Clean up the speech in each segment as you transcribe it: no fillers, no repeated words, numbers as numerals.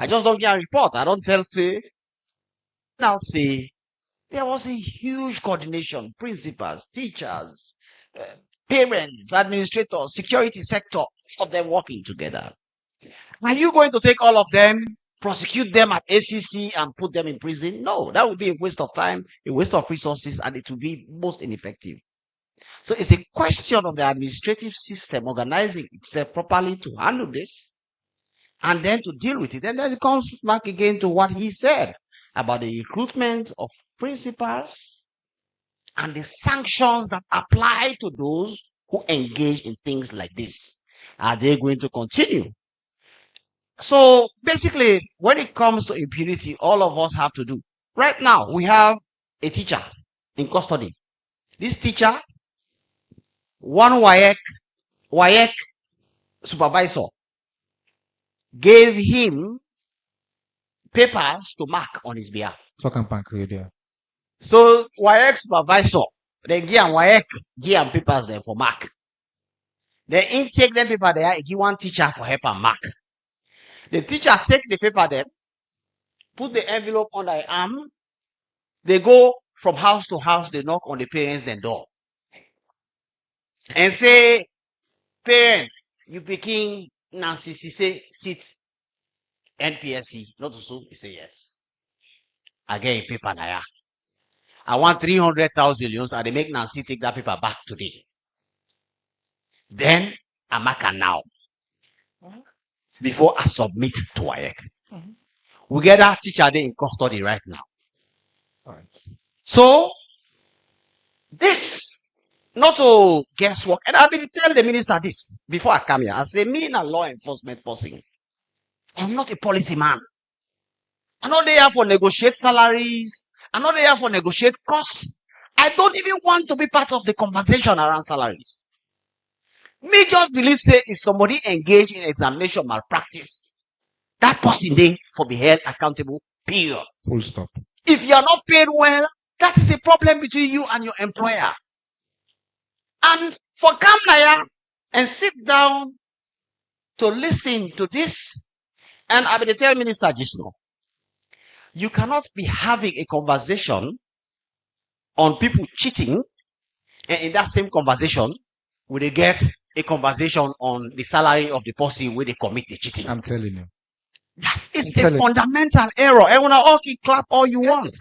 I just don't get a report. I don't tell say. Now say there was a huge coordination, principals, teachers, uh, parents, administrators, security sector, all of them working together. Are you going to take all of them, prosecute them at ACC and put them in prison? No, that would be a waste of time, a waste of resources, and it would be most ineffective. So it's a question of the administrative system organizing itself properly to handle this and then to deal with it. And then it comes back again to what he said about the recruitment of principals and the sanctions that apply to those who engage in things like this. Are they going to continue? So basically, when it comes to impunity, all of us have to do. Right now, we have a teacher in custody. This teacher, one WAEC supervisor, gave him papers to mark on his behalf. So WAEC supervisor, they give him WAEC, give him papers there for mark. They intake them paper there, give one teacher for help and mark. The teacher take the paper there, put the envelope on their arm. They go from house to house, they knock on the parents' door. And say, parents, you picking Nancy Cisse seat NPSC, not to so. You say yes. I get a paper now. I want 300,000 euros, and they make Nancy take that paper back today. Then I mark her now. Before I submit to WAEC. We get that teacher there in custody right now. So, this, not to guesswork, and I've been telling the minister this before I come here. I say, me a law enforcement person. I'm not a policy man. I'm not there for negotiate salaries. I'm not there for negotiate costs. I don't even want to be part of the conversation around salaries. Me just believe, say, if somebody engage in examination malpractice, that person there for be held accountable, period. Full stop. If you are not paid well, that is a problem between you and your employer. And for come here and sit down to listen to this, and I will tell Minister just now, you cannot be having a conversation on people cheating, and in that same conversation, will they get a conversation on the salary of the person where they commit the cheating. I'm telling you. That is a fundamental error. Everyone all can clap all you want.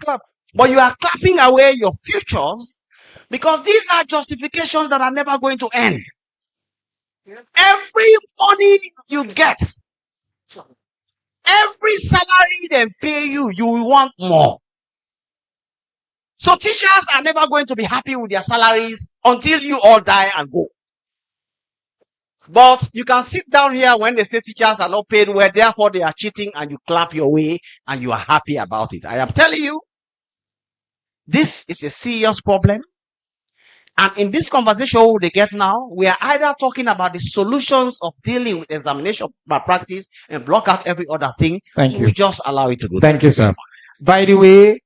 But you are clapping away your futures because these are justifications that are never going to end. Every money you get, every salary they pay you, you will want more. So teachers are never going to be happy with their salaries until you all die and go. But you can sit down here when they say teachers are not paid well, therefore they are cheating, and you clap your way and you are happy about it. I am telling you, this is a serious problem. And in this conversation they get now, we are either talking about the solutions of dealing with examination malpractice and block out every other thing. Thank you. We just allow it to go. Thank you, sir. By the way,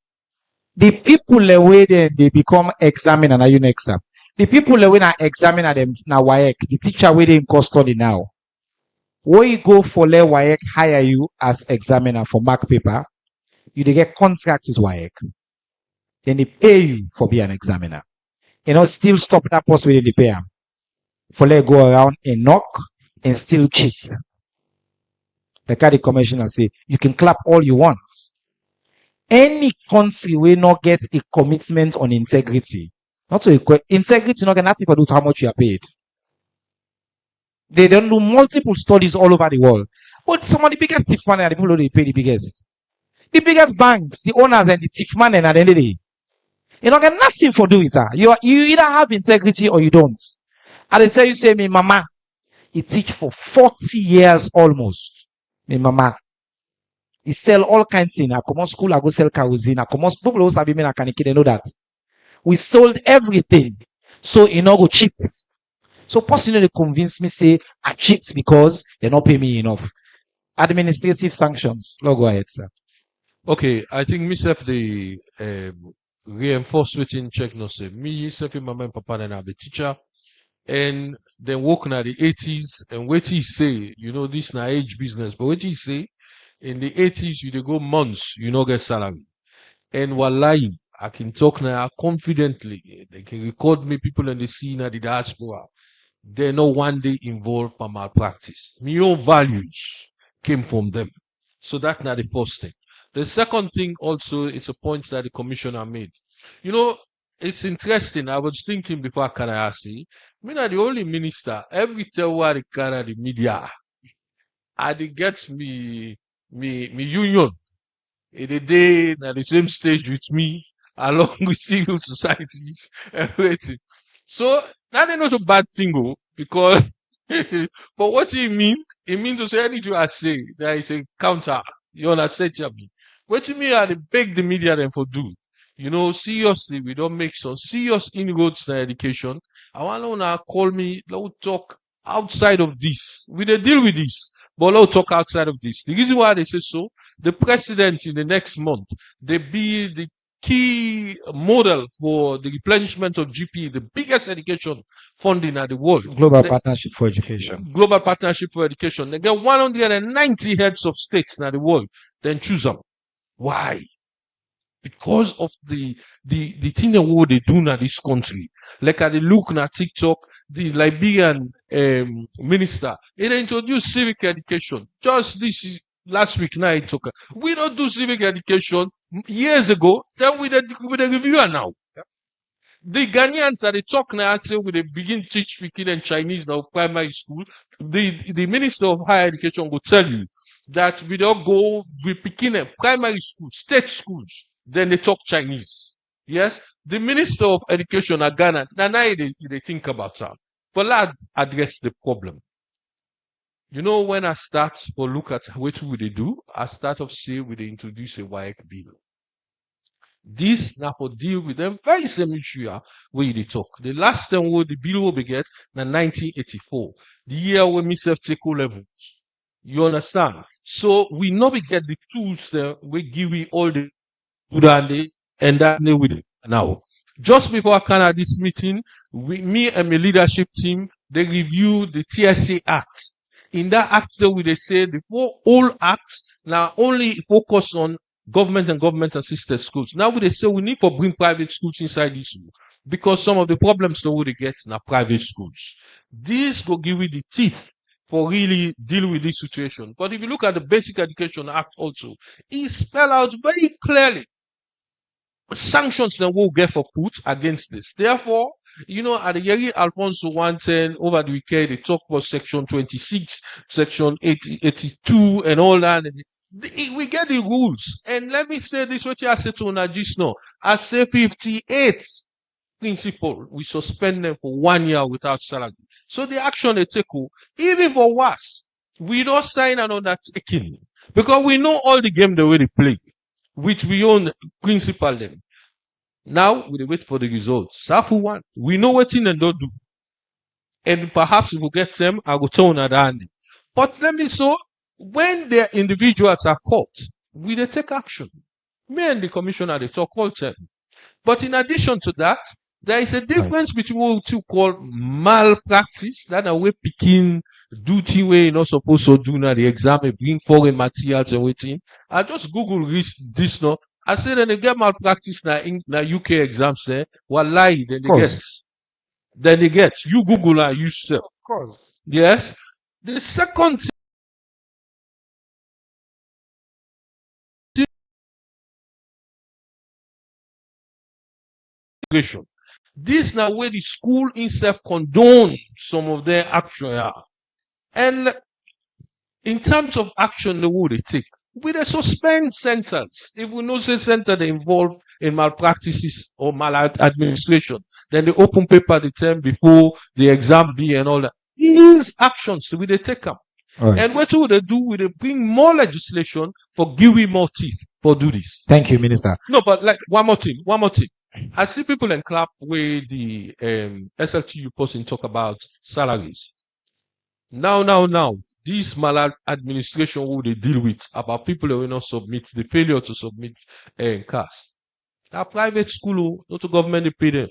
the people the way they become examiner now, you next, sir. The people when I examine them now WAEC, the teacher waiting in custody now. When you go for let WAEC hire you as examiner for mark paper, you they get contract with WAEC. Then they pay you for being an examiner. You know, still stop that person with the pay them. For let go around and knock and still cheat. The county commissioner say, you can clap all you want. Any country will not get a commitment on integrity. Not so integrity, not nothing to do with how much you are paid. They don't do multiple studies all over the world. But some of the biggest thief money are the people who they pay the biggest. The biggest banks, the owners and the thief money at the end of the day. You don't get nothing for doing it. You either have integrity or you don't. And they tell you, say, me mama, he teach for 40 years almost. Me mama. He sell all kinds of things. I come on school, I go sell kerosene. I come on people who sabi me na kaniki, they know that. We sold everything. So you know go cheat. So person they convince me say I cheat because they not pay me enough. Administrative sanctions. Lord, go ahead, sir. Okay, I think myself the reinforce within check no say me self my mama and papa and I be teacher and then working at the 80s and what he say, you know, this na age business, but what he say In the 80s, you dey go months, you no get salary. And wallahi, I can talk now confidently. They can record me, people in the scene at the diaspora. They're not one day involved for malpractice. My own values came from them. So that's not the first thing. The second thing also is a point that the commissioner made. You know, it's interesting. I was thinking before Kanayasi, me not the only minister, every tell what the media, and it gets me union in a day at the same stage with me, along with civil societies and everything. So that ain't not a bad thing, because but what it mean? It means to say anything I say, there is a counter. You understand me? What you mean I dey beg the media them for do? You know, seriously, we don't make some serious inroads in education. I want to now call me, let's talk outside of this. We dey deal with this, but let's talk outside of this. The reason why they say so, the president in the next month, they be the key model for the replenishment of GP, the biggest education funding in the world. Global The Partnership for Education. Global Partnership for Education. They get 190 heads of states in the world. Then choose them. Why? Because of the thing that what they do in this country. Like at the look na TikTok, the Liberian minister, it introduced civic education. Just this last week now it took. We don't do civic education years ago. Then with the reviewer now. The Ghanaians are the talk now, say we they begin teach speaking in Chinese now primary school. The Minister of Higher Education will tell you that we don't go we begin in primary school, state schools, then they talk Chinese. Yes, the Minister of Education at Ghana, now they think about that. But let's address the problem. You know, when I start or look at what would they do, I start off say we they introduce a WAEC bill. This now for deal with them very same issue where they talk. The last time where the bill will be get na 1984, the year when myself take O levels. You understand? So we not be get the tools there we give we all the good and that with it now. Just before I can have this meeting, me and my leadership team, they review the TSA Act. In that act, though, they say the whole act now only focus on government and government assisted schools. Now they say we need to bring private schools inside this school because some of the problems that we get in private schools. This will give you the teeth for really deal with this situation. But if you look at the Basic Education Act also, it spell out very clearly sanctions that we'll get for put against this. Therefore, you know, at the Yeri Alfonso 110 over the weekend, they talk about section 26, section 80, 82, and all that. And we get the rules. And let me say this, what I said to Najis now. I say 58 principle, we suspend them for 1 year without salary. So the action they take, even for us, we don't sign another taking. Because we know all the game the way they play, which we own principal them. Now we wait for the results. Safu one, we know what in and don't do. And perhaps we will get them, I will tell another. But let me so when the individuals are caught, we they take action. Me and the commissioner they talk all time. But in addition to that, there is a difference between what you call malpractice, that a way picking duty way you're not supposed to do now the exam, bring foreign materials and waiting. I just Google this now. I said then they get malpractice now in UK exams there. Wallahi, then they get. Then they get. You Google and yourself. Of course. Yes. The second thing, this now where the school itself condone some of their action. And in terms of action, the way they take, we they suspend centers. If we know say center they involved in malpractices or maladministration, then they open paper the term before the exam be and all that. These actions we they take up. Right. And what do they do? We they bring more legislation for giving more teeth for do this. Thank you, Minister. No, but like one more thing. I see people in clap where the SLTU person talk about salaries. Now, this maladministration who they deal with about people who will not submit, the failure to submit CAS. Now, private school, not to government, they pay them.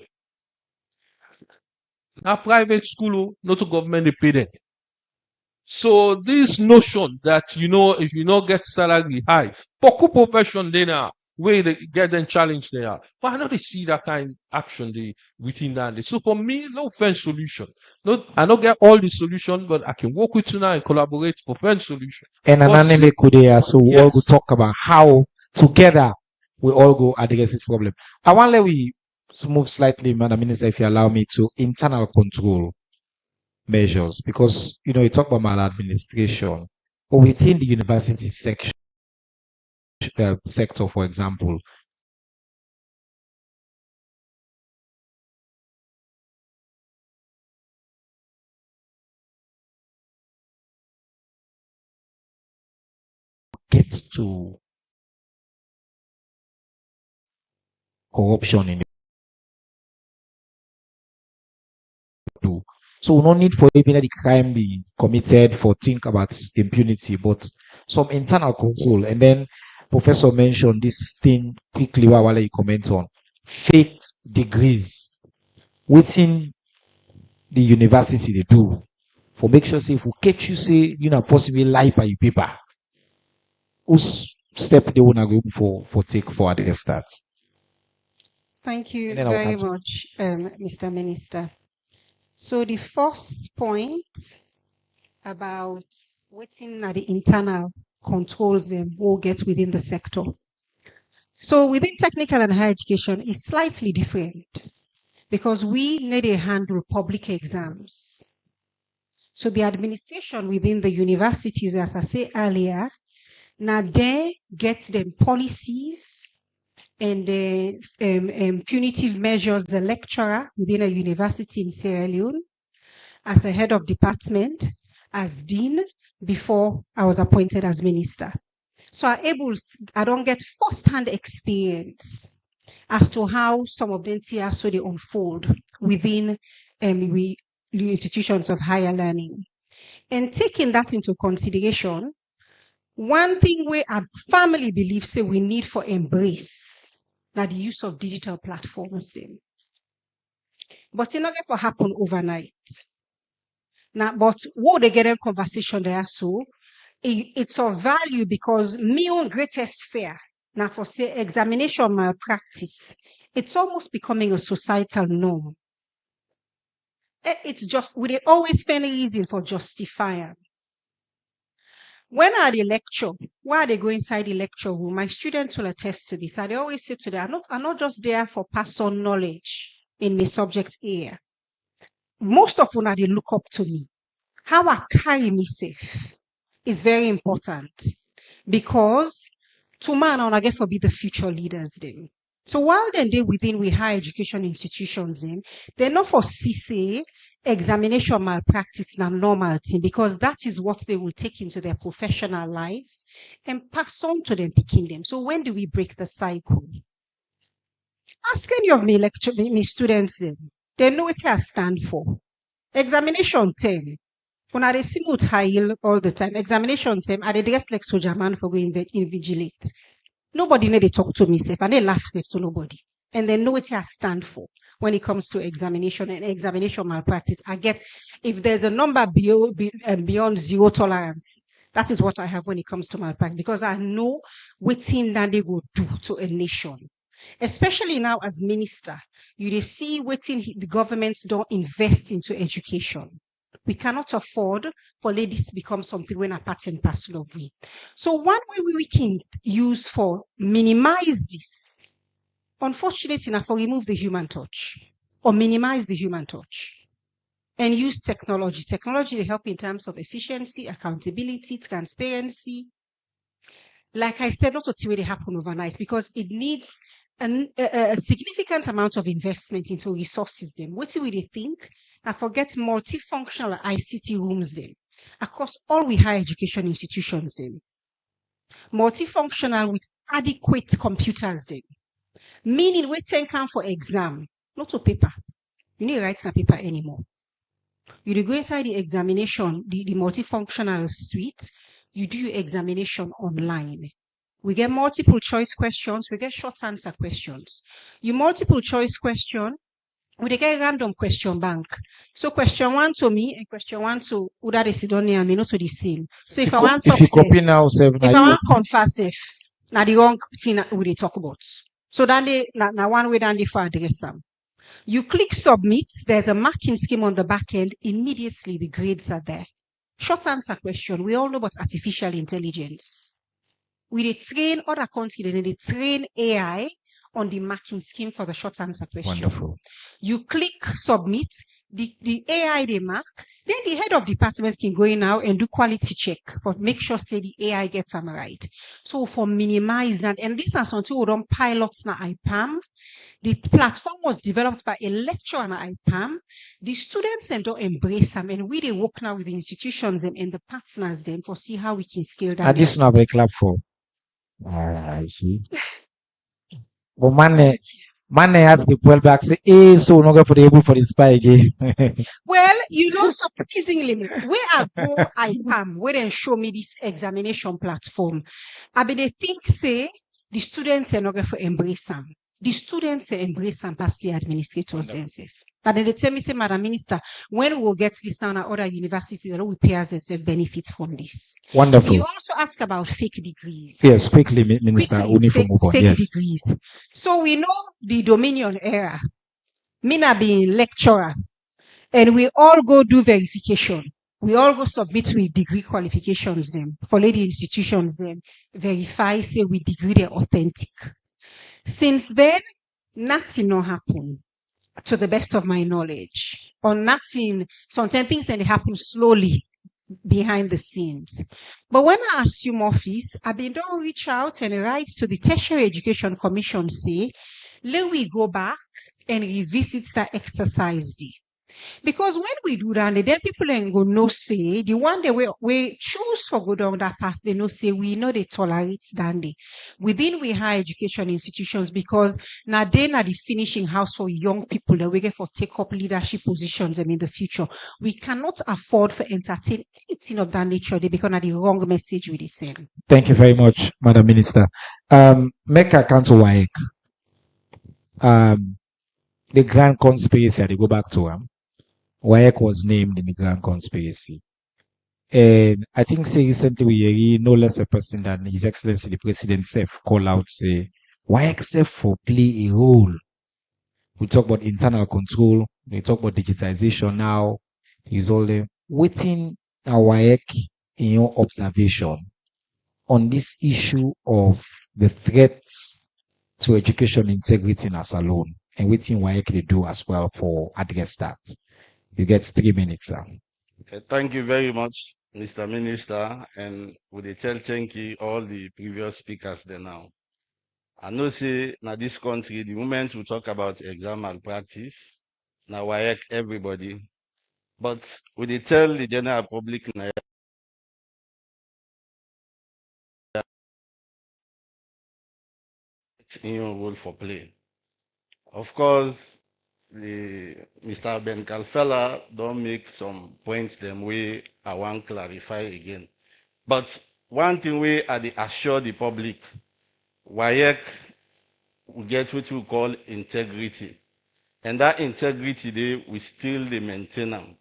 Now, private school, not to government, they pay them. So this notion that if you not get salary high, poku profession they now where they get them challenged there. But I know they see that kind of action they within that. So for me, no find solution. No, I don't get all the solution, but I can work with you now and collaborate for find solution. And an But anime could there, so we all go yes, talk about how together we all go address this problem. I want let we move slightly, Madam Minister, if you allow me, to internal control measures, because you talk about maladministration, but within the university section sector, for example, get to corruption in do. So we don't need for even the crime be committed for think about impunity, but some internal control. And then Professor mentioned this thing quickly while you comment on fake degrees within the university they do for make sure say if we catch you say possibly lie by your paper. Whose step they wanna go for take for address that. Thank And you then I'll very continue. much, Mr. Minister. So the first point about waiting at the internal controls them will get within the sector. So within technical and higher education is slightly different because we need to handle public exams. So the administration within the universities, as I said earlier, now they get them policies and punitive measures. The lecturer within a university in Sierra Leone, as a head of department, as dean, before I was appointed as minister. So I don't get first-hand experience as to how some of them so they unfold within the institutions of higher learning. And taking that into consideration, one thing we I firmly believe say we need for embrace now the use of digital platforms then. But it's not going to happen overnight. Now, but what they get in conversation there, so it's of value because me own greatest fear now for say examination malpractice, it's almost becoming a societal norm. It's just we always find a reason for justifying. When I the lecture, while they go inside the lecture room, my students will attest to this. I always say to them, I'm not just there for personal knowledge in my subject area. Most of them they look up to me. How I carry myself is very important because to man I get for be the future leaders then. So while they within we higher education institutions then, they're not for CCA examination malpractice na normal thing because that is what they will take into their professional lives and pass on to them picking them. So when do we break the cycle? Ask any of me students then. They know what I stand for. Examination 10. When I see high all the time, examination time, I dress like soldier man for going invigilate. Nobody need to talk to me safe and they laugh safe to nobody. And they know what I stand for when it comes to examination and examination malpractice. I get if there's a number beyond zero tolerance, that is what I have when it comes to malpractice because I know what thing that they will do to a nation. Especially now as minister, you see what the government don't invest into education. We cannot afford for ladies to become something when a part and parcel of we. So one way we can use for minimize this, unfortunately enough, for remove the human touch or minimize the human touch and use technology. Technology to help in terms of efficiency, accountability, transparency. Like I said, not to really happen overnight because it needs a significant amount of investment into resources. Them. What do we think? I forget multifunctional ICT rooms. Them across all we higher education institutions. Them multifunctional with adequate computers. Them meaning we take count for exam, not to paper. You need to write on paper anymore. You go inside the examination, the multifunctional suite. You do your examination online. We get multiple choice questions. We get short answer questions. Your multiple choice question, we dey get random question bank. So question 1 to me and question 1 to Uda Sidonia and me not to the same. So if I want If talk you safe, copy now, if I you want confess safe, now the wrong thing we dey talk about. So then they now one way then they for address them. You click submit, there's a marking scheme on the back end, immediately the grades are there. Short answer question. We all know about artificial intelligence. We dey train other countries, they train AI on the marking scheme for the short answer question. wonderful. You click submit, the AI they mark, then the head of department can go in now and do quality check for make sure say the AI gets them right. So for minimize that, and this is something we don't pilots na IPAM. The platform was developed by a lecturer na IPAM. The students and don't embrace them, and we they work now with the institutions and the partners them for see how we can scale that. And this now very clap for. I see. But man has the well back say, hey, so no go for the able for the spy again. Well, surprisingly, where I go, IPAM, where they show me this examination platform, I mean, they think say the students are not going to embrace them. The students embrace them past the administrators themselves. And then they tell me, say, Madam Minister, when we'll get this now at other universities, they will pay us themselves benefits from this. Wonderful. You also ask about fake degrees. Yes, quickly, Minister. We need to move on. Fake Yes. degrees. So we know the Dominion era. Mina being lecturer. And we all go do verification. We all go submit with degree qualifications them. For the institutions them. Verify, say we degree they're authentic. Since then, nothing no happen. To the best of my knowledge. Or nothing, certain things and they happen slowly behind the scenes. But when I assume office, I been don't reach out and write to the Tertiary Education Commission, say, let we go back and revisit that exercise day. Because when we do that, then people ain't go no say the one that we choose for go down that path, they no say we know they tolerate dandy within we higher education institutions because now they are the finishing house for young people that we get for take up leadership positions in the future. We cannot afford for entertain anything of that nature. They become the wrong message we send. Thank you very much, Madam Minister. Make a count to WAEC. The grand conspiracy, they go back to WAEC was named in the grand conspiracy. And I think say recently we hear no less a person than His Excellency the President Sef call out say WAEC Sef for play a role. We talk about internal control, we talk about digitization now. He's all the waiting a WAEC in your observation on this issue of the threats to education integrity in us alone and waiting WAEC they do as well for address that. You get 3 minutes, sir. Okay, thank you very much, Mr. Minister, and would tell thank you all the previous speakers there now. I know say now this country, the moment we talk about exam malpractice, now WAEC everybody, but would tell the general public now in your role for play. Of course, Mr. Ben Kalfella don't make some points them way I want clarify again. But one thing we are the assure the public, WAEC will get what we call integrity. And that integrity they we still they maintain them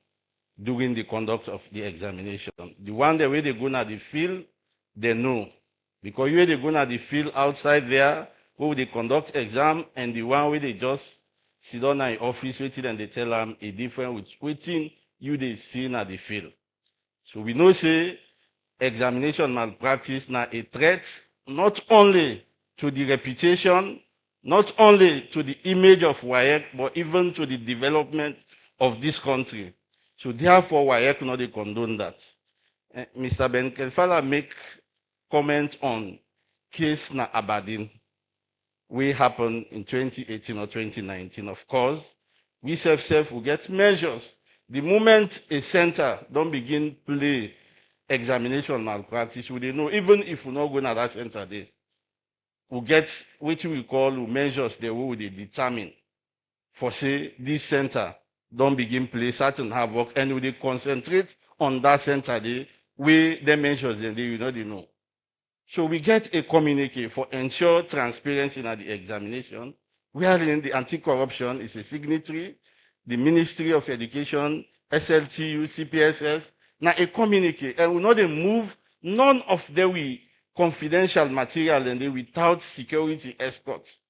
during the conduct of the examination. The one the way they go to the field, they know. Because you they go to the field outside there, where they conduct exam, and the one where they just sit down in office waiting and they tell them a different with waiting you they see at the field. So we know say examination malpractice now a threat not only to the reputation, not only to the image of WAEC, but even to the development of this country. So therefore WAEC not they condone that. Mr. Ben Kelfala make comment on case na Aberdeen. We happened in 2018 or 2019. Of course, we self will get measures. The moment a center don't begin play examination malpractice, we know even if we not go to that center there, we'll get what we call measures the way they determine for say this center don't begin play certain havoc and we they concentrate on that center there where the measures and they know. So we get a communique for ensure transparency in the examination, wherein the anti-corruption is a signatory the Ministry of Education, SLTU, CPSS, now a communicate, and we know they move, none of them will confidential material and they without security escorts.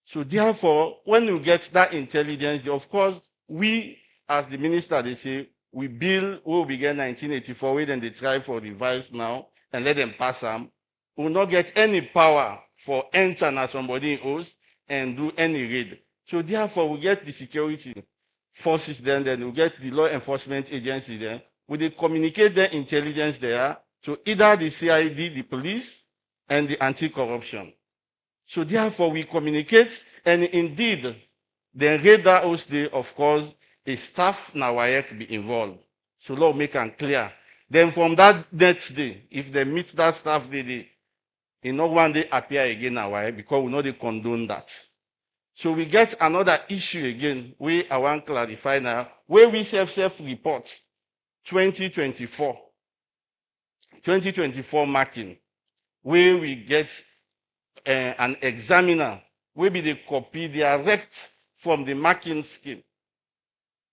So therefore, when you get that intelligence, of course, we as the minister, they say, we bill, we will begin 1984, we then they try for revise now and let them pass them. We will not get any power for enter na somebody in house and do any raid. So therefore, we get the security forces then we get the law enforcement agency then. We they communicate their intelligence there to either the CID, the police, and the anti-corruption. So therefore, we communicate, and indeed, the radar house day, of course, a staff na WAEC be involved. So law make and clear. Then from that next day, if they meet that staff day, not one day appear again na WAEC because we know they condone that. So we get another issue again, I want to clarify now, where we self-report 2024 marking, where we get an examiner, will be the copy direct from the marking scheme.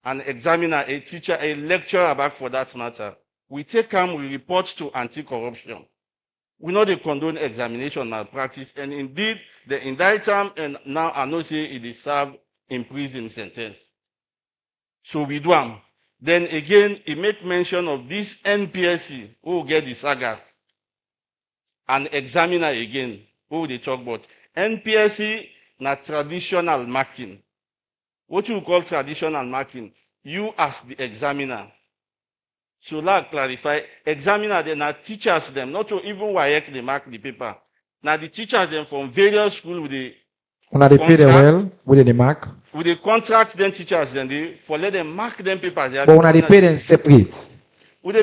An examiner, a teacher, a lecturer back for that matter. We take them, we report to anti-corruption. We know they condone examination malpractice, and indeed, they indict them, and now I know say it is served in prison sentence. So we do them. Then again, he make mention of this NPSC, who get the saga, an examiner again, who they talk about. NPSC, na traditional marking. What you call traditional marking? You as the examiner. So like clarify, examiner then are teachers them, not to even WAEC they mark the paper. Now the teachers them from various schools with the Una they pay them well with the mark. With the contract then teachers then they for let them mark them papers. But una they pay them separate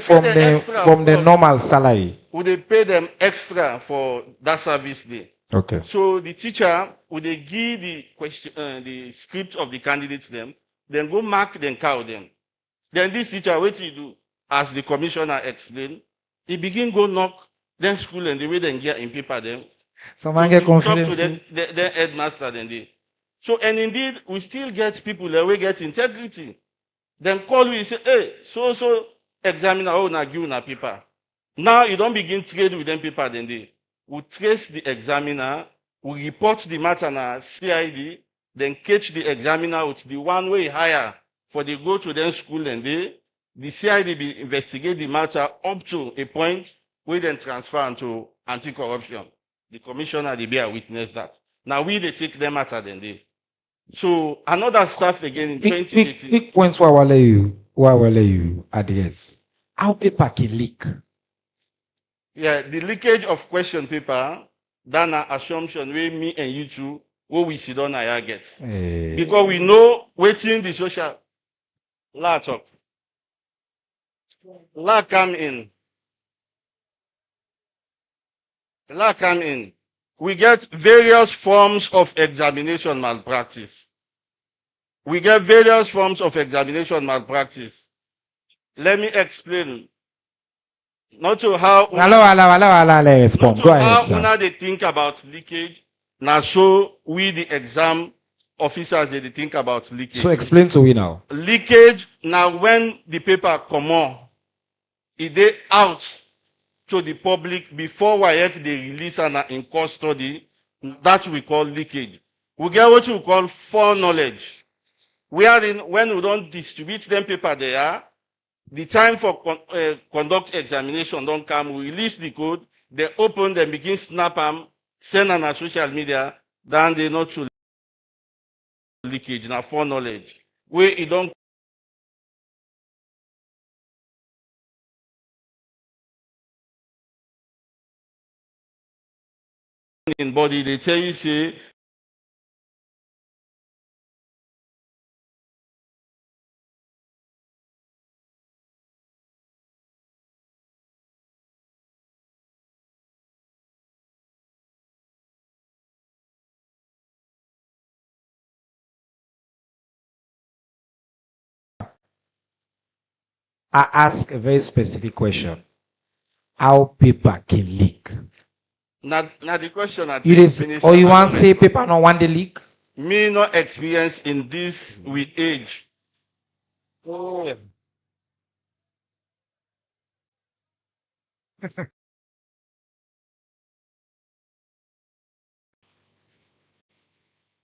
from the normal salary. Would they pay them extra for that service day? Okay. So the teacher would they give the question, the script of the candidates them, then go mark them, count them. Then this teacher, what he do? As the commissioner explained, he begin go knock then school and the way they get in paper them. So man get confidence. Talk to the headmaster then they. So and indeed we still get people that we get integrity. Then call you say, hey, so examiner oh na give na paper. Now you don't begin trade with them paper then they. We trace the examiner, we report the matter na CID, then catch the examiner with the one way higher for they go to them school and they. The CID be investigate the matter up to a point where then transfer into anti-corruption. The commissioner, they be a witness that. Now we they take them matter then they. So another stuff again in 2018. Quick points why will you address. How paper can leak? Yeah, the leakage of question paper, that an assumption where me and you two, what we sit on I get. Because we know waiting the social law talk. Law come in. We get various forms of examination malpractice. Let me explain. Not to how respond. Go ahead, sir. How they think about leakage. Now so we the exam officers they think about leakage. So explain to me now. Leakage now when the paper come on. It they out to the public before WAEC they release and in custody. That we call leakage. We get what we call foreknowledge. When we don't distribute them paper there, the time for conduct examination don't come. We release the code. They open them, begin snap them, send on our social media. Then they not to leakage now foreknowledge. Where it don't in body, they tell you say I ask a very specific question. How paper can leak? now the question I You or you want to say paper no want the leak? me no experience in this with age. Oh.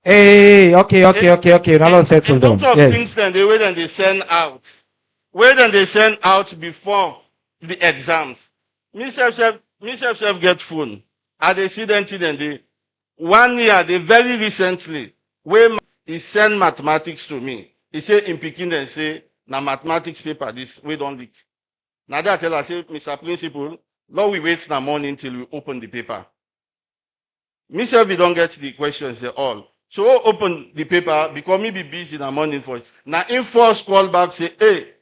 Hey, okay, okay, In, okay, okay. Now in, let's settle in terms down. of things, Yes. then the way that they send out, way that they send out before the exams. Me self get phone. I they see them till then they 1 year, they very recently, where he send mathematics to me. He say in Peking and say, na mathematics paper, this we don't leak. Now that I tell her, say, Mr. Principal, Lord, we wait na morning till we open the paper. Me self, we don't get the questions at all. So open the paper because me be busy in the morning for it. Now in first call back say, hey,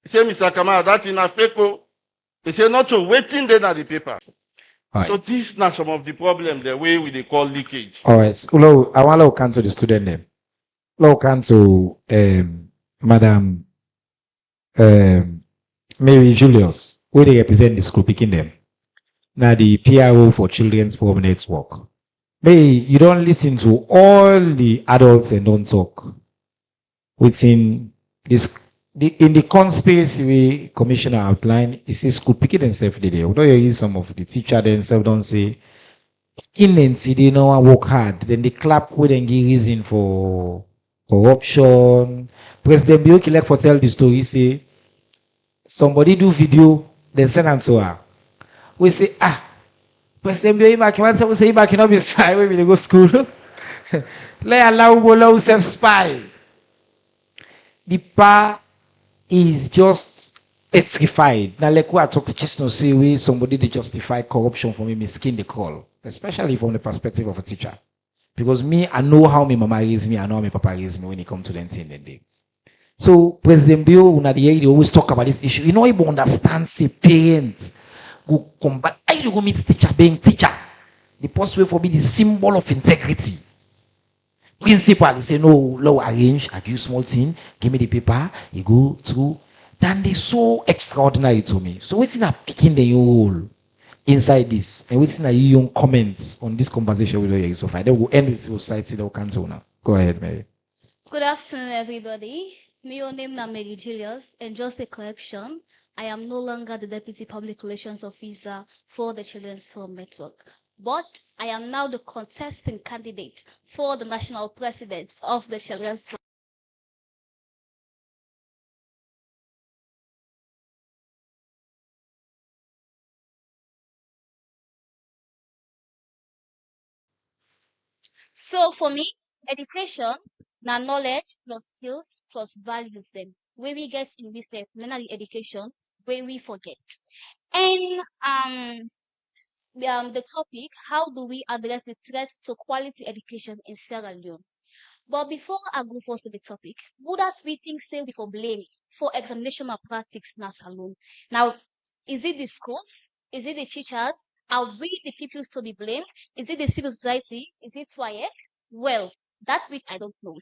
he say, Mr. Kamara, that in a fake. He say not to waiting then at the paper. All So right. this now some of the problem the way we they call leakage. All right. Hello, I want to cancel the student name. Hello, cancel Madam Mary Julius, where they represent the school picking them. Now the PRO for Children's Forum Network. May you don't listen to all the adults and don't talk. Within this in the conspiracy way commissioner outline, it says school picking themselves there. Although you use some of the teacher themselves don't say in they know work hard, then they clap with and give reason for corruption. President Bioki like for tell the story, say somebody do video, then send them to her. We say, President Bioki back, you want to say back cannot be spy when we go school. Let allow Bola self spy. The pa is just petrified. Now, like what I talk to Chestnut say, way somebody they justify corruption for me, me skin the call, especially from the perspective of a teacher. Because me, I know how my mama raised me, I know how my papa raised me when it comes to the thing then day. So President Bio, when they always talk about this issue, you know, he understand say parents go combat. I you go meet teacher being teacher. The first way for me the symbol of integrity. Principal, he say, no, low arrange, I give you small thing, give me the paper, you go through. Then they so extraordinary to me. So what's in a picking the whole inside this? And what's in a young comments on this conversation with you so far? Then we'll end with society, they'll cancel now. Go ahead, Mary. Good afternoon, everybody. Me, your name is Mary Julius, and just a correction. I am no longer the Deputy Public Relations Officer for the Children's Forum Network, but I am now the contesting candidate for the National President of the Children's Forum. So for me, education, now knowledge plus skills plus values them. Where we get in this learning education, where we forget. And the topic, how do we address the threats to quality education in Sierra Leone? But before I go first to the topic, would that we think say we for blame for examination malpractice in alone? Now, is it the schools? Is it the teachers? Are we the people to be blamed? Is it the civil society? Is it WAEC? Well, that's which I don't know.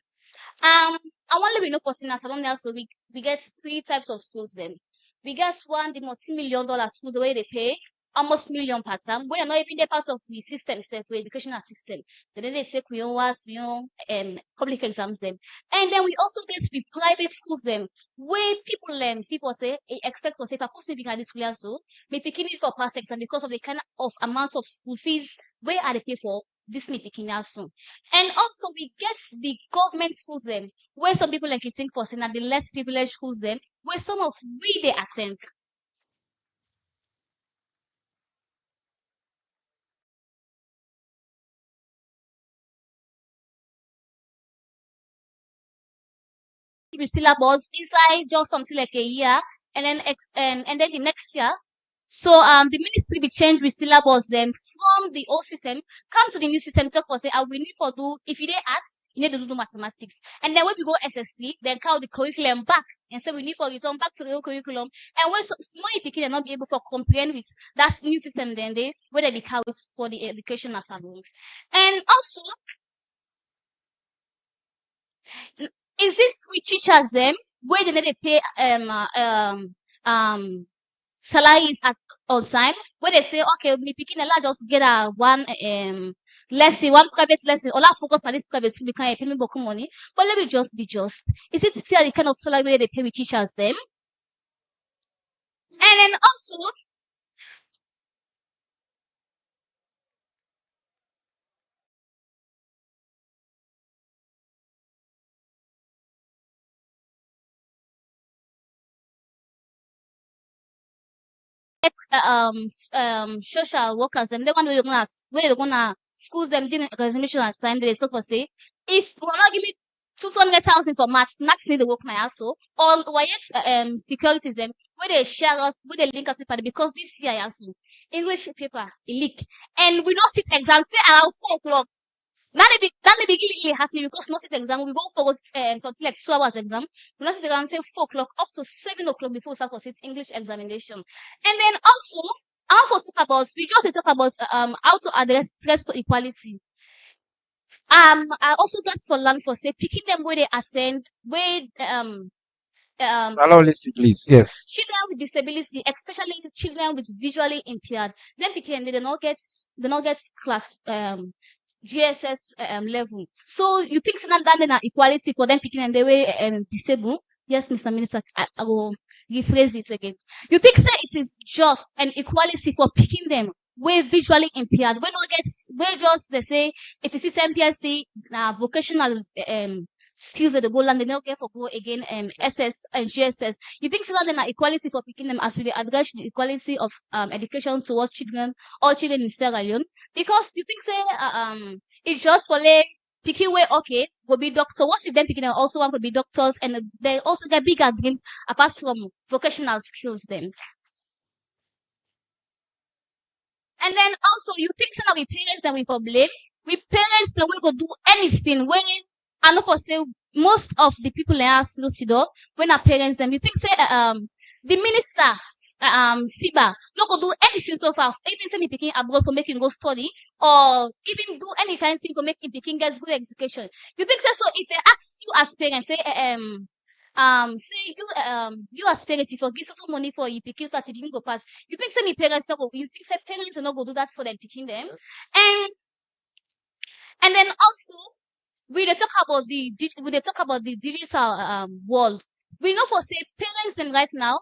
I want to know for Sinas alone so we get three types of schools then. We get one, the multi-million-dollar schools where they pay almost million per term. We are not even the part of the system itself, the educational system. Then they take we own public exams them. And then we also get the private schools them where people people say expect to say if I post me being at this school also, me picking it for past exam because of the kind of amount of school fees where are they pay for this me picking also. And also we get the government schools them, where some people like you think for saying that the less privileged schools them, where some of we they attend. The syllabus inside just something like a year, and then and then the next year. So the ministry will change with syllabus them from the old system, come to the new system, talk for say, we need for do if you did ask, you need to do mathematics. And then when we go SST, then count the curriculum back and say we need for return back to the old curriculum. And when small people are not be able to comprehend with that new system, then they where they be counts for the education as a whole. And also, is this with teachers them where they need to pay salaries at on time where they say okay me picking a lot just get a one lesson, one private lesson, all I focus on this private school because I pay me beaucoup money. But let me just be just. Is it fair the kind of salary they pay with teachers them? And then also social workers them they want where they're gonna schools them doing examination and sign they so for say if you not give me 200,000 for maths need to work my ass so or why securities them where they share us where they link us with party because this year also English paper it leak and we not sit exam say around 4 o'clock. That may be really has me because most of the exam we go for something like 2 hours exam. We not sit exam say 4 o'clock up to 7 o'clock before we start for sit English examination. And then also I want to talk about we just dey talk about how to address threats to equality. I also got for learn for say picking them where they attend where Allow listen, please. Yes. children with disability, especially children with visually impaired, them picking they don't get class GSS level. So you think then equality for them picking and they were disabled? Yes, Mr. Minister, I will rephrase it again. You think say it is just an equality for picking them where visually impaired, where not get where just they say if you see MPSC vocational skills that they go land, they don't get for go again SS and GSS. You think so then equality for picking them as we address the equality of education towards children, all children in Sierra Leone? Because you think say it's just for like picking way okay go be doctor. What if them picking them also want to be doctors and they also get bigger dreams apart from vocational skills then? And then also you think so now we parents that we for blame. We parents that we go do anything when I know for say most of the people in our Sido when our parents them you think say the minister Siba no go do anything so far even send the picking abroad for making go study or even do any kind of thing for making picking get good education. You think so if they ask you as parents say say you as parents if you give so money for you picking start picking go pass you think say me parents no go you think say parents no go do that for them picking them and and then also we dey talk about the digital world. We know for say parents them right now,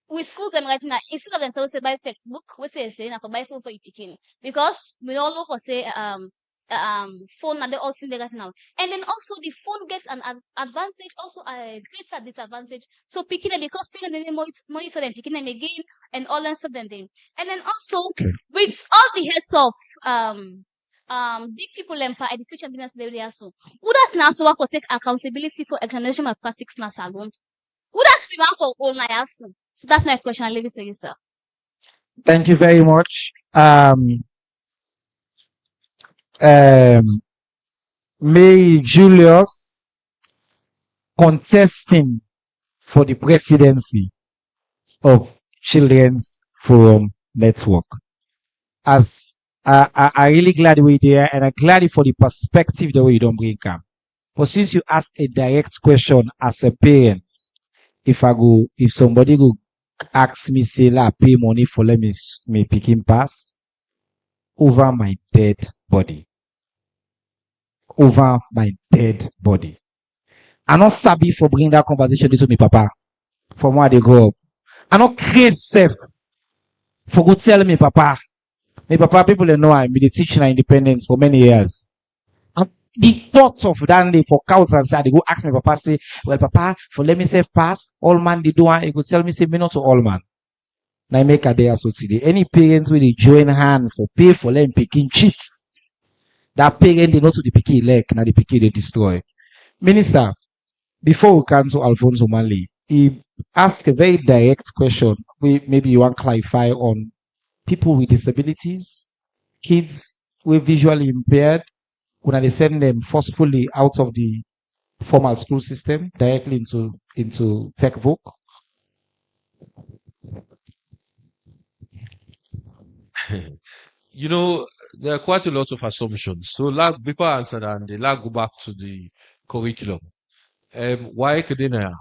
we school them right now, instead of them say buy textbook, we say na for buy phone for your pikin. Because we don't know for say phone and they all seen there right now. And then also the phone gets an advantage, also a greater disadvantage. So picking them because parents they monitor them, picking them again and all that stuff them. And then also with all the heads of big people empower education business they also. Who does now so work for take accountability for examination malpractice na salon? Who does we want for all my also? So that's my question. I'll leave it to you, sir. Thank you very much. May Julius contesting for the presidency of Children's Forum Network. As I really glad we're there and I'm glad for the perspective the way you don't bring up. But since you ask a direct question as a parent, if somebody go ask me, say, la, pay money for let me picking pass over my dead body. Over my dead body. I'm not sabi for bringing that conversation to me, papa. From where they go up. I'm not crazy self for go tell me, papa. My papa, people they know I'm been teaching independence for many years. And the thought of that day for counts and say, they go ask me, papa, say, well, papa, for let me say pass, all man they do, he go tell me, say, me not to all man. Now make a day so today. Any parents will they join hand for pay for them picking cheats. That parent they not to the picky leg, now the picky they destroy. Minister, before we come to Alfonso Manley, he asked a very direct question. Maybe you want to clarify on people with disabilities, kids who are visually impaired, when they send them forcefully out of the formal school system directly into tech voc. You know, there are quite a lot of assumptions. So, before I answer that, go back to the curriculum. Why academia?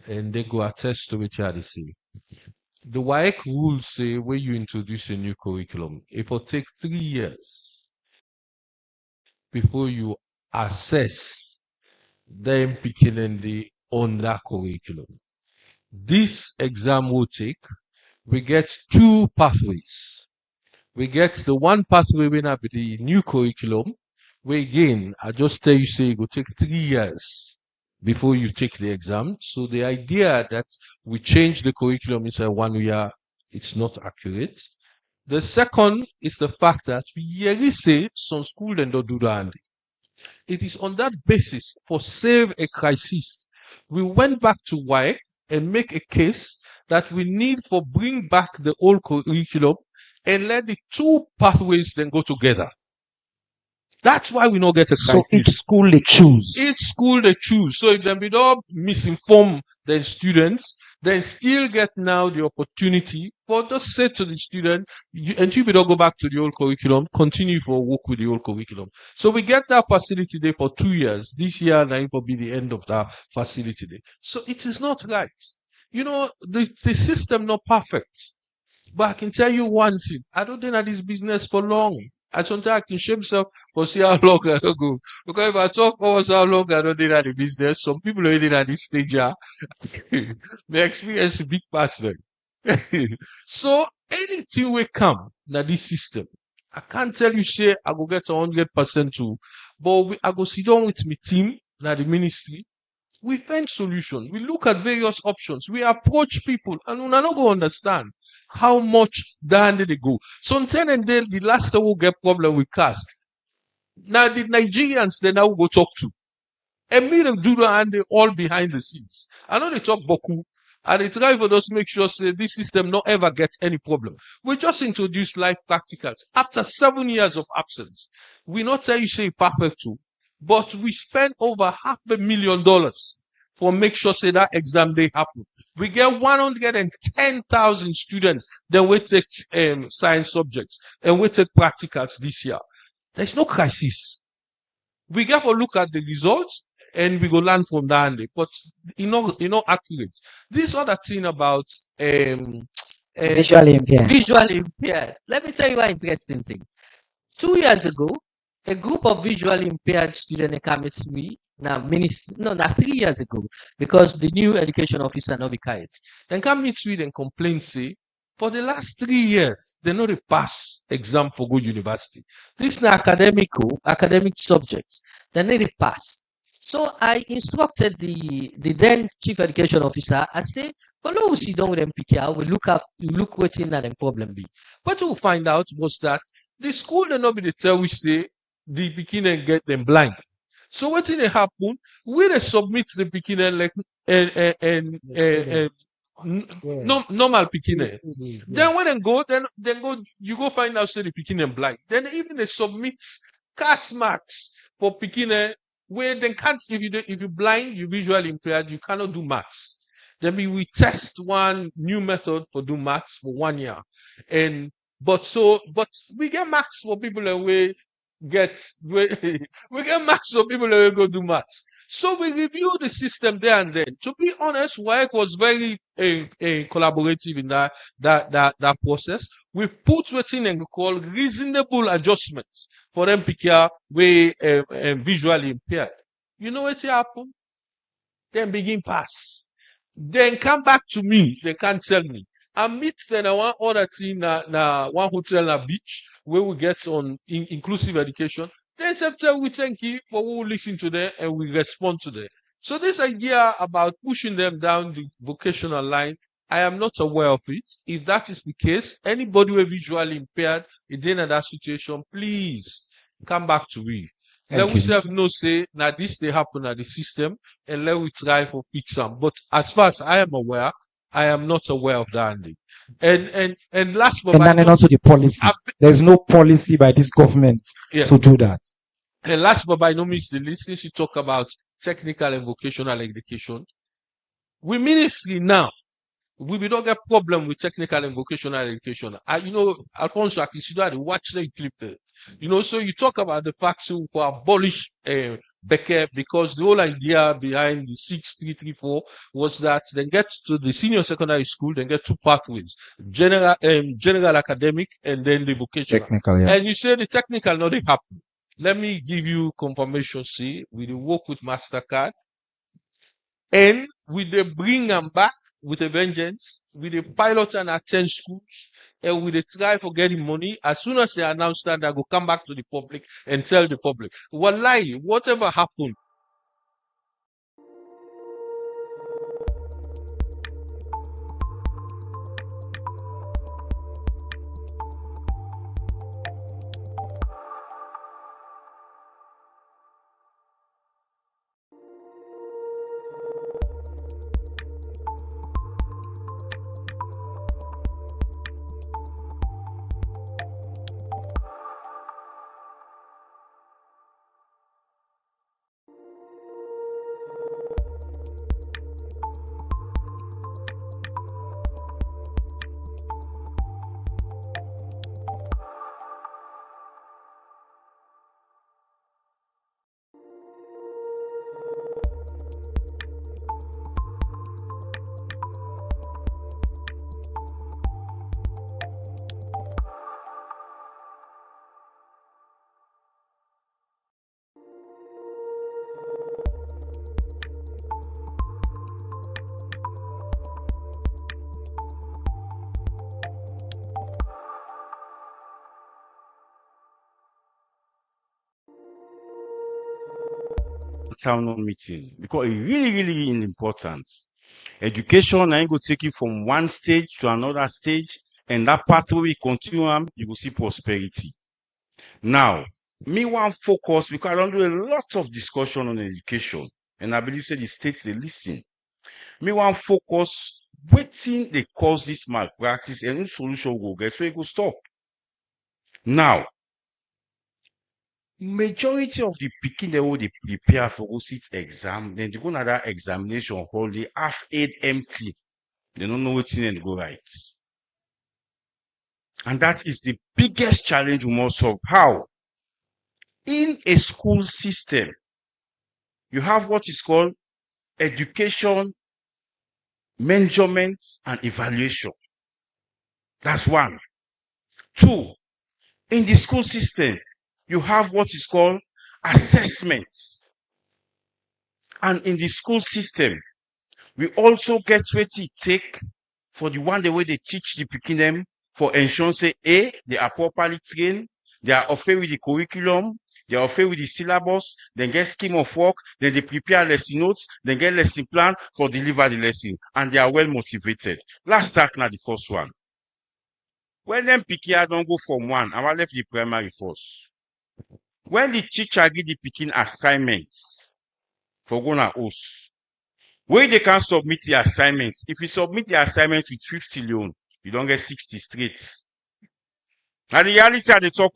And they go attest to it here they say. The WAEC rules say when you introduce a new curriculum, it will take 3 years before you assess them picking in the on that curriculum. This exam will take, we get two pathways. We get the one pathway when I be the new curriculum, where again, I just tell you, say it will take 3 years before you take the exam. So the idea that we change the curriculum inside 1 year, it's not accurate. The second is the fact that we really say some school then don't do that. It is on that basis for save a crisis. We went back to WIC and make a case that we need for bring back the old curriculum and let the two pathways then go together. That's why we don't get a So crisis. each school they choose. Each school they choose. So if them be not misinform the students, then still get now the opportunity for just say to the student, and you don't go back to the old curriculum, continue for work with the old curriculum. So we get that facility there for 2 years. This year now it will be the end of that facility there. So it is not right. You know, the system not perfect. But I can tell you one thing. I don't think that this business for long. I sometimes I can shame myself for see how long I don't go. Because if I talk almost how long I don't think that the business, some people are in at this stage, the experience is big past them. So anything will come na this system. I can't tell you say I go get 100% too, but I go sit down with my team na the ministry. We find solution. We look at various options. We approach people, and we not go understand how much down they go. Sometimes and then the last time we get problem with cars. Now the Nigerians they now go talk to. And me and do that and they all behind the scenes. I know they talk boku. And they try for us to make sure say this system not ever get any problem. We just introduce life practicals. After 7 years of absence, we not tell you say perfect too, but we spend over $500,000 for make sure say that exam day happen. We get 110,000 students that will take science subjects and we take practicals this year. There's no crisis. We get to look at the results and we go learn from that, but you know accurate. This other thing about Visually impaired. visually impaired. Let me tell you one interesting thing. 2 years ago, a group of visually impaired students came to me. Now, 3 years ago, because the new education officer no be it. Then come meet me and complain say, for the last 3 years, they know they pass exam for go university. This na academic subjects. They need to pass. So I instructed the then chief education officer. I say, follow we sit down with them PKR, we look what in that problem be. What we find out was that the school they not be the tell we say the beginning get them blind. So what did happen? We they submit the beginning like normal beginning. Then when they go, then go you go find out say the beginning blind. Then even they submit cast marks for beginning where they can't if you blind, you visually impaired, you cannot do maths. Then we test one new method for do maths for 1 year. But we get marks for people that we get marks for people that go do maths. So we review the system there and then. To be honest, WIC was very collaborative in that process. We put what in call reasonable adjustments for them PKR way visually impaired. You know what happened? Then begin pass. Then come back to me. They can't tell me. I meet then one other thing na one hotel na beach where we get on inclusive education. Then September we thank you for who listen to them and we respond to them. So this idea about pushing them down the vocational line, I am not aware of it. If that is the case, anybody who is visually impaired in that situation, please come back to me. Let we have no say now this they happen at the system and let we try for fix them. But as far as I am aware, I am not aware of that. And last but then also the policy. There's no policy by this government to do that. And last but by no means the least, since you talk about technical and vocational education, we ministry now, we don't get problem with technical and vocational education. Alfonso, I can see that watch the clip there. So you talk about the fact for abolish Becker because the whole idea behind the 6334 was that they get to the senior secondary school, they get two pathways, general academic and then the vocational. Technical, yeah. And you say the technical not they happen. let me give you confirmation. See, we dey work with MasterCard, and we dey bring them back with a vengeance. We dey pilot and attend schools, and we dey try for getting money. As soon as they announce that, they go come back to the public and tell the public, wallahi, whatever happened. town hall meeting because it really important. Education na go take you from one stage to another stage, and that pathway continue, you will see prosperity. Now, me want focus because I don't do a lot of discussion on education, and I believe say the states they listen. Me want focus wetin they cause this malpractice and which solution we go get so it go stop. Now, majority of the pikin they will they prepare for go sit exam, then they go na that examination hall, they half head empty. They don't know what's in and go right. And that is the biggest challenge we must solve. How? In a school system, you have what is called education, measurement, and evaluation. That's one. Two, in the school system, you have what is called assessment. And in the school system, we also get what it take for the one the way they teach the pikin them for ensuring say A, they are properly trained, they are okay with the curriculum, they are okay with the syllabus, then get scheme of work, then they prepare lesson notes, then get lesson plan for deliver the lesson, and they are well motivated. Let's start now the first one. When them pikin don't go from one, I want left the primary first. When the teacher give the pikin assignments for gonna host, where they can submit the assignments, if you submit the assignment with 50 loan, you don't get 60 straight. Now the reality of the talk,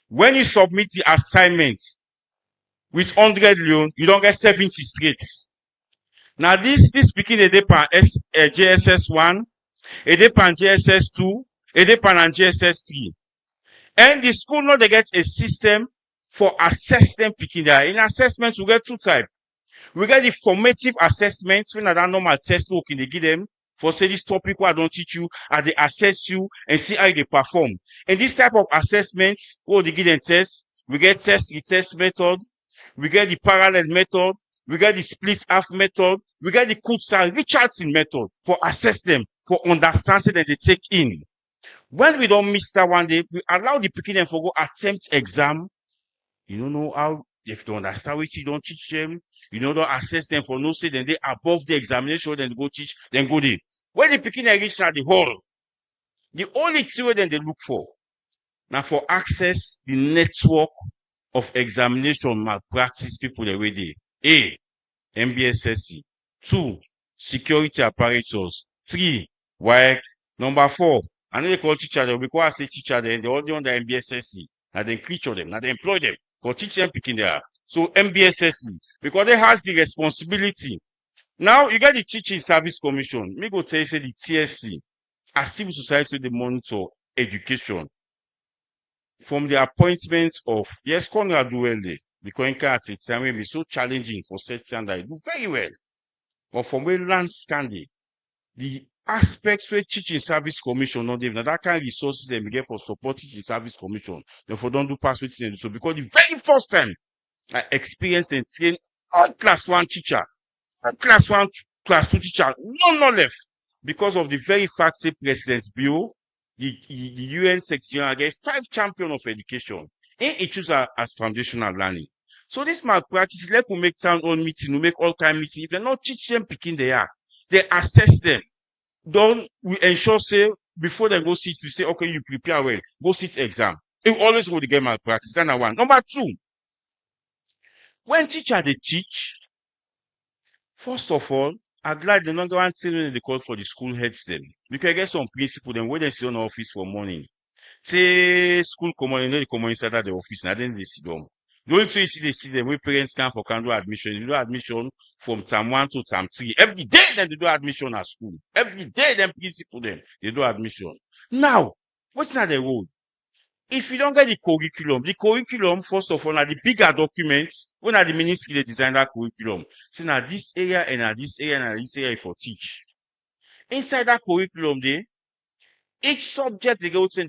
when you submit the assignment with 100 loan, you don't get 70 straight. Now this speaking a depend JSS 1, a depend JSS 2, a depend on JSS 3. And the school now they get a system for assessment picking there. In assessment, we get two types. We get the formative assessment, when that normal test work in they give them for say this topic what I don't teach you, and they assess you and see how they perform. And this type of assessment, what they give them test, we get test retest method, we get the parallel method, we get the split half method, we get the Kutzal Richardson method for assess them, for understanding that they take in. When we don't miss that one day, we allow the picking them for go attempt exam. You don't know how, if they understand what you don't teach them, you don't assess them for no say, then they above the examination, then go teach, then go there. When the picking them reach at the hall, the only thing then they look for, now for access the network of examination malpractice people the way they. A, MBSSC. 2, security apparatus. 3, WAEC. Number 4, I know they call teacher them because I say teacher them, they all on the MBSSC. Now they creature them, now they employ them for teach them picking there. So MBSSC, because they has the responsibility. Now you get the Teaching Service Commission. Me go tell you say the TSC, as civil society they monitor education. From the appointment of yes, Conrad do well there. Because at a time will be so challenging for set standard, do very well. But from where land scanning, the aspects where teaching service commission not even that kind of resources them get for support teaching service commission. Therefore, don't do pass with so because the very first time I experienced and trained all class 1 teacher, all class 1, class 2 teacher, no left. Because of the very fact say President Bill, the UN Secretary General get 5 champions of education. And it choose as foundational learning. So this malpractice, let we make town hall meeting, we make all kind meeting. If they not teach them picking they are, they assess them. Don't we ensure say before they go sit, you say, okay, you prepare well, go sit exam. It always go to get malpractice. That's number 1. Number 2, when teacher they teach, first of all, I'm glad the number 1 thing when they call for the school heads them. Because I get some principal then when they sit on the office for morning. Say school common, they come inside the office, and then they sit down. The only thing you see, they see them where parents come for can do admission. You do admission from term 1 to term 3. Every day then they do admission at school. Every day them principal them, they do admission. Now, what's not the role? If you don't get the curriculum, first of all, are the bigger documents, when are the ministry they design that curriculum? So now this area and now this area and this area for teach. Inside that curriculum, each subject they go to